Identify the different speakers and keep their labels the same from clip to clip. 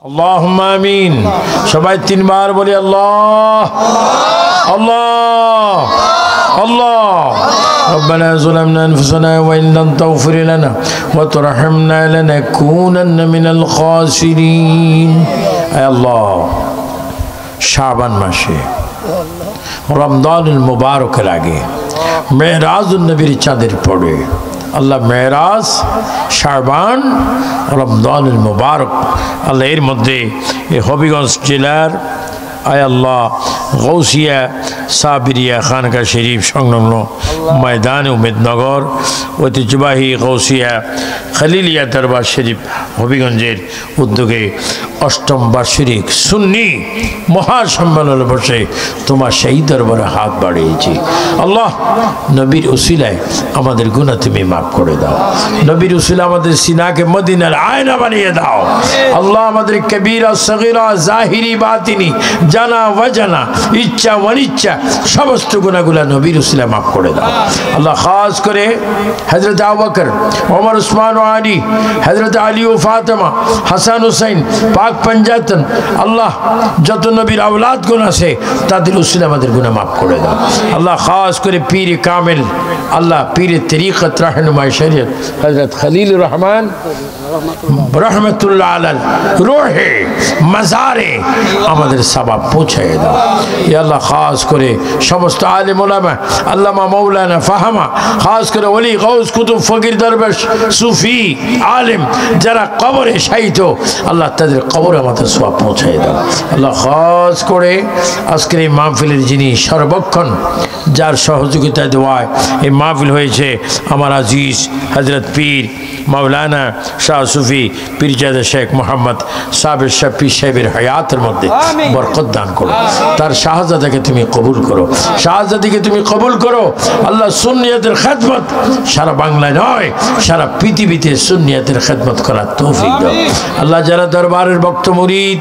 Speaker 1: আল্লাহুম্মা আমিন। সবাই তিনবার বলি আল্লাহ আল্লাহ আল্লাহ। ربنا ظلمنا أنفسنا وإن لم تغفر لنا وترحمنا لنكونن من الخاسرين। أي الله শাবান মাসে রমজানুল মুবারকের আগে মেরাজুন নবীর চাঁদের পরে আল্লাহ মেরাজ শাবান রমজানুল মুবারক আল্লাহ এর মধ্যে এই হবিগঞ্জ জেলার আয় আল্লাহ গৌসিয়া সাবিরিয়া খানকা শরীফ সংলগ্ন ময়দান উমেদনগর ঐতিহ্যবাহী গৌসিয়া খলিলিয়া দরবার শরীফ হবিগঞ্জের উদ্যোগে অষ্টম বার্ষিক সুন্নি মহাসম্মেলনে বসে তোমার সেই দরবারে হাত বাড়িয়েছি। আল্লাহ নবীর উসিলায় আমাদের গুনাহ তুমি মাফ করে দাও। নবীর উসিলা আমাদের সিনাকে মদিনার আয়না বানিয়ে দাও। আল্লাহ আমাদের কবিরা সগীরা জাহিরি বাতিনি জানা ওয়াজানা ইচ্ছা অনিচ্ছা সমস্ত গুনাহগুলো নবীর উসিলা মাফ করে দাও। আল্লাহ খাস করে হযরত আবু বকর ওমর উসমান ও আলী হযরত আলী ও ফাতেমা হাসান হুসাইন পাক পঞ্জাতন আল্লাহ যত নবীর আওলাদ গুণ আছে তাদের উসিলা আমাদের গুনাহ মাফ করে দাও। আল্লাহ খাস করে পীর কামিল আল্লাহ পীর তরিকত রাহনুমায়ে শরীয়ত হযরত খলিলুর রহমান রহমতুল্লাহ আলাল রূহে মাজারে আমাদের সওয়াব পৌঁছায় দাও। ইয়া আল্লাহ খাস করে সমস্ত আলেম উলামা আল্লামা মাওলানা ফাহামা খাস করে ওলি গাউস কুতুব ফকির দরবেশ সুফি আলেম যারা কবরে শায়িত আল্লাহ তাদের কবরে আমাদের সওয়াব পৌঁছায় দাও। আল্লাহ খাস করে আজকের এই মাহফিলের যিনি সর্বক্ষণ যার সহযোগিতায় দোয়ায় এই মাহফিল হয়েছে আমার আজিজ হযরত পীর মাওলানা শাহ সুফি পীরজাদা শেখ মোহাম্মদ সাবের শফি সাহেবের হায়াতের মধ্যে বরকত দান করো। তার শাহজাদাকে তুমি কবুল করো, শাহজাদিকে তুমি কবুল করো। আল্লাহ সুন্নিয়তের খেদমত সারা বাংলায় নয় সারা পৃথিবীতে সুন্নিয়তের খেদমত করার তৌফিক দাও। আল্লাহ যারা দরবারের ভক্ত মুরিদ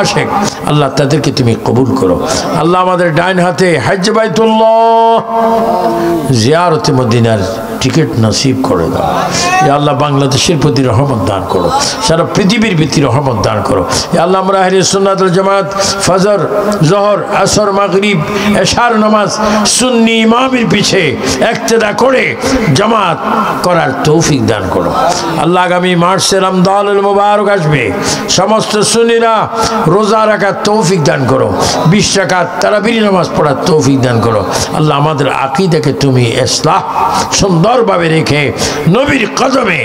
Speaker 1: আশেক আল্লাহ তাদেরকে তুমি কবুল করো। আল্লাহ আমাদের ডাইন হাতে হজ বাইতুল্লাহ জিয়ারতে মদিনার টিকিট নসিব করে দাও। ইয়া আল্লাহ বাংলাদেশের প্রতি রহমত দান করো, সারা পৃথিবীর প্রতি রহমত দান করো। ইয়া আল্লাহ আমরা আহলে সুন্নাত ওয়াল জামাত ফজর জোহর আসর মাগরিব এশার নামাজ সুন্নি ইমামের পিছে ইক্তেদা করে জামাত করার তৌফিক দান করো। আল্লাহ আগামী মাসে রমজানুল মুবারক আসবে, সমস্ত সুন্নিরা রোজা রাখার তৌফিক দান করো, 20 রাকাত তারাবির নামাজ পড়ার তৌফিক দান করো। আল্লাহ আমাদের আকীদাকে তুমি ইসলাহ সুন্দরভাবে রেখে নবীর কদমে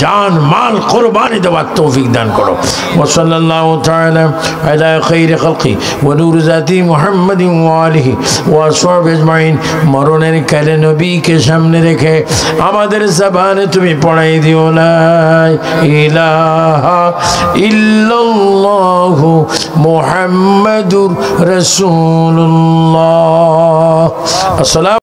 Speaker 1: জান মাল কুরবানি দেওয়ার তৌফিক দান করো। ওয়া সাল্লাল্লাহু তাআলা আলা খায়রি খালকি ওয়া নূর জাতি মুহাম্মাদিন ওয়া আলিহি ওয়া আসহাবিহি আজমাইন। মরণের কালে নবীকে সামনে রেখে আমাদের জবানে তুমি পড়াই দিও লা ইলাহা ইল্লাল্লাহু মুহাম্মাদুর রাসূলুল্লাহ। আসসালামু